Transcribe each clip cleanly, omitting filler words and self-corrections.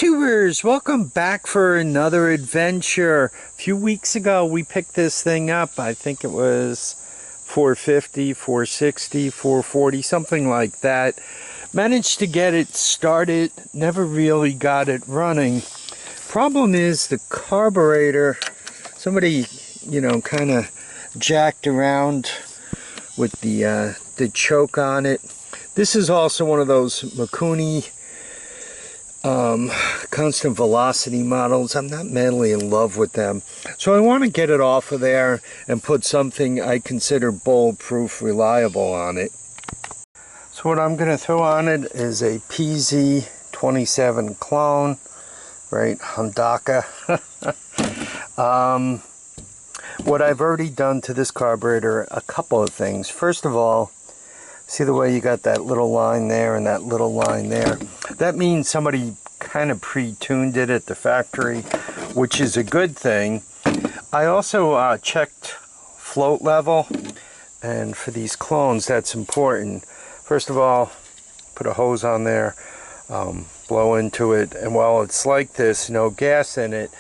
YouTubers, welcome back for another adventure. A few weeks ago we picked this thing up. I think it was 450, 460, 440, something like that. Managed to get it started, never really got it running. Problem is the carburetor, somebody, kind of jacked around with the choke on it. This is also one of those Mikuni constant velocity models. I'm not madly in love with them, so I want to get it off of there and put something I consider bulletproof reliable on it. So what I'm going to throw on it is a PZ27 clone, right, Hondaka. What I've already done to this carburetor, a couple of things. First of all, see the way you got that little line there and that little line there? That means somebody kind of pre-tuned it at the factory, which is a good thing. I also checked float level, and for these clones that's important. First of all, put a hose on there, blow into it, and while it's like this, no gas in it,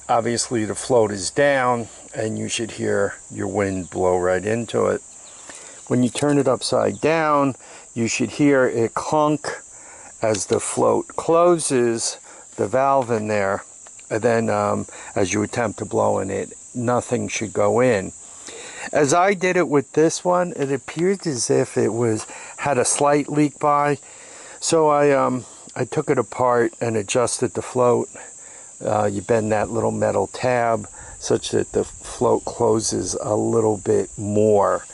obviously the float is down and you should hear your wind blow right into it. When you turn it upside down, you should hear it clunk as the float closes the valve in there, and then as you attempt to blow in it, nothing should go in. As I did it with this one, it appeared as if it had a slight leak by, so I took it apart and adjusted the float. You bend that little metal tab such that the float closes a little bit more.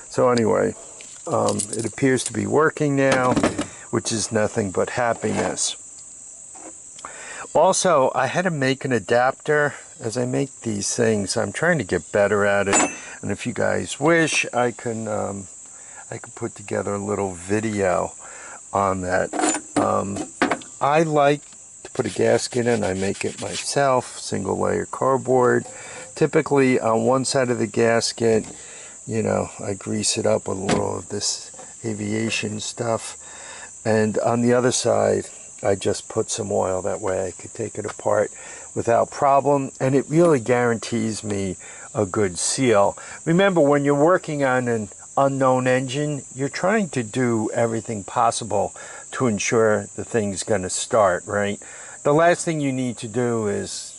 So anyway, it appears to be working now, which is nothing but happiness. Also, I had to make an adapter. As I make these things, I'm trying to get better at it. And if you guys wish, I can put together a little video on that. I like to put a gasket in. I make it myself, single layer cardboard. Typically on one side of the gasket, I grease it up with a little of this aviation stuff, and on the other side I just put some oil. That way I could take it apart without problem, and it really guarantees me a good seal. Remember, when you're working on an unknown engine, you're trying to do everything possible to ensure the thing's going to start, right? The last thing you need to do is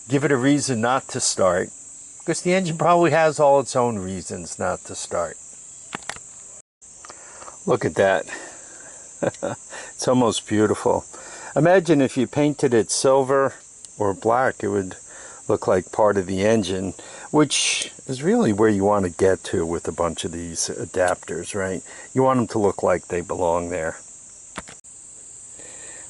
give it a reason not to start, because the engine probably has all its own reasons not to start. Look at that. It's almost beautiful. Imagine if you painted it silver or black, it would look like part of the engine, which is really where you want to get to with a bunch of these adapters, right? You want them to look like they belong there.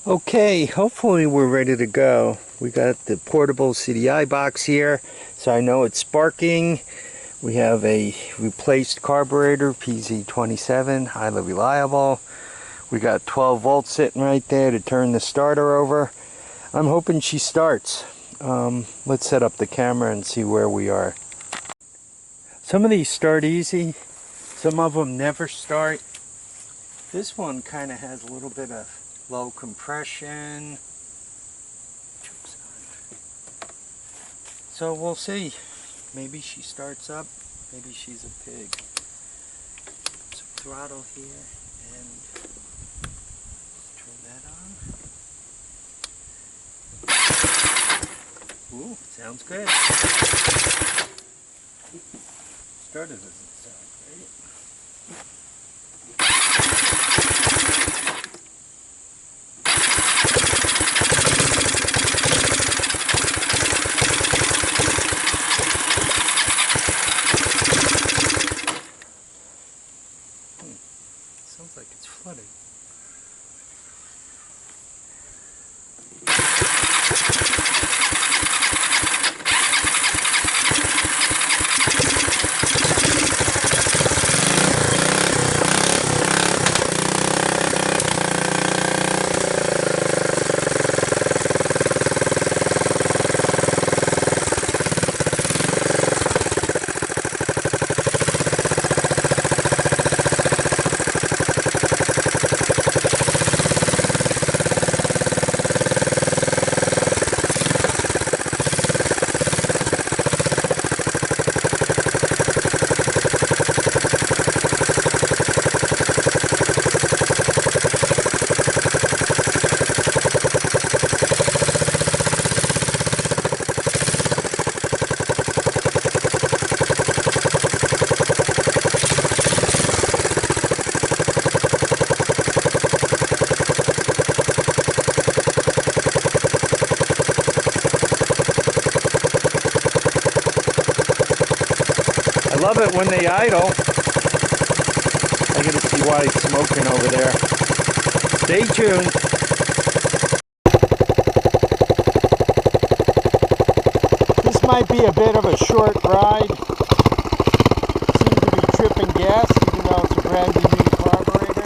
Okay, hopefully we're ready to go. We got the portable CDI box here, so I know it's sparking. We have a replaced carburetor, PZ27, highly reliable. We got 12 volts sitting right there to turn the starter over. I'm hoping she starts. Let's set up the camera and see where we are. Some of these start easy, some of them never start. This one kind of has a little bit of low compression. So we'll see. Maybe she starts up, maybe she's a pig. Some throttle here, and turn that on. Ooh, sounds good. Starter doesn't sound great. Sounds like it's flooding. it when they idle. I gotta see why it's smoking over there. Stay tuned. This might be a bit of a short ride. Seems to be tripping gas, even though it's a brand new carburetor.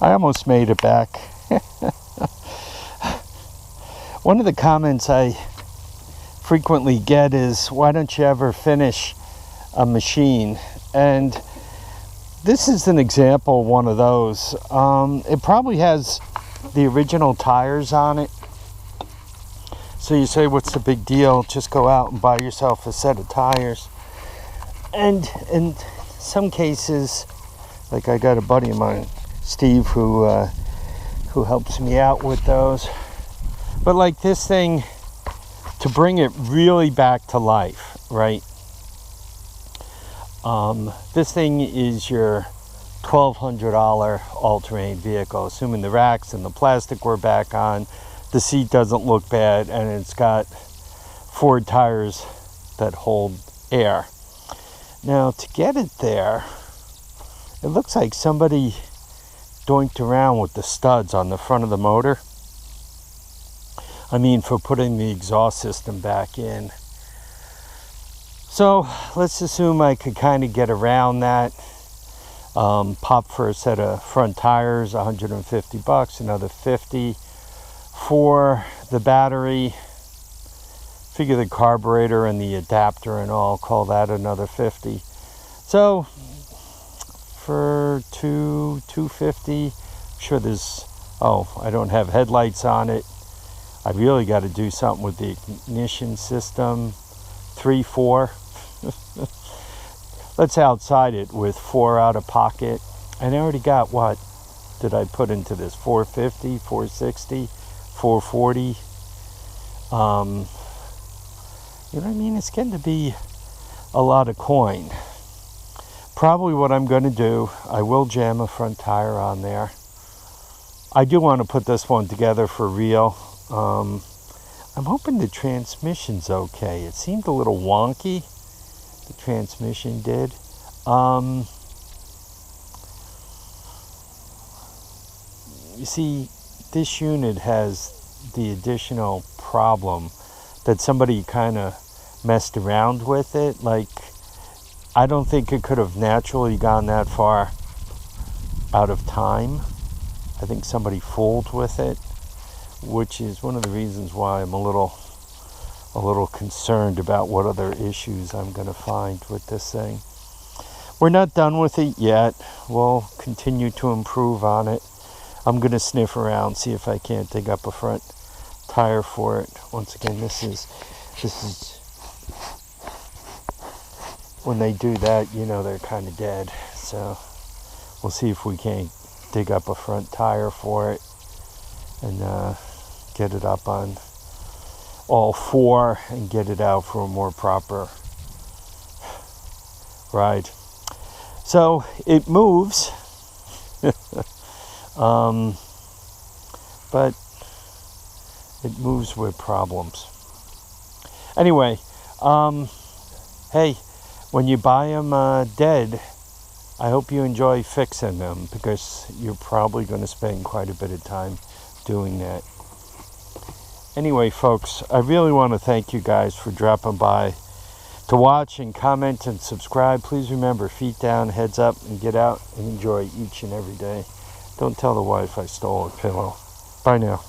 I almost made it back. One of the comments I frequently get is, why don't you ever finish a machine? And this is an example of one of those. It probably has the original tires on it. So you say, what's the big deal? Just go out and buy yourself a set of tires. And in some cases, like I got a buddy of mine, Steve, who helps me out with those. But like this thing, to bring it really back to life, right? This thing is your $1,200 all-terrain vehicle, assuming the racks and the plastic were back on, the seat doesn't look bad, and it's got Ford tires that hold air. Now, to get it there, it looks like somebody doinked around with the studs on the front of the motor. I mean, for putting the exhaust system back in. So let's assume I could kind of get around that. Pop for a set of front tires, $150, another $50 for the battery. Figure the carburetor and the adapter and all, call that another $50. So for $250, I'm sure there's, oh, I don't have headlights on it. I really got to do something with the ignition system. $3, $4. Let's outside it with $4 out of pocket. And I already got, what did I put into this? $450, $460, $440. You know what I mean? It's getting to be a lot of coin. Probably what I'm going to do, I will jam a front tire on there. I do want to put this one together for real. I'm hoping the transmission's okay. It seemed a little wonky. The transmission did. You see, this unit has the additional problem that somebody kind of messed around with it. Like, I don't think it could have naturally gone that far out of time. I think somebody fooled with it, which is one of the reasons why I'm a little concerned about what other issues I'm going to find with this thing. We're not done with it yet. We'll continue to improve on it. I'm going to sniff around, see if I can't dig up a front tire for it. Once again, this is when they do that, you know, they're kind of dead. So we'll see if we can't dig up a front tire for it and get it up on all four and get it out for a more proper ride. So it moves, but it moves with problems. Anyway, hey, when you buy them dead, I hope you enjoy fixing them, because you're probably going to spend quite a bit of time doing that. Anyway, folks, I really want to thank you guys for dropping by to watch and comment and subscribe. Please remember, feet down, heads up, and get out and enjoy each and every day. Don't tell the wife I stole her pillow. Bye now.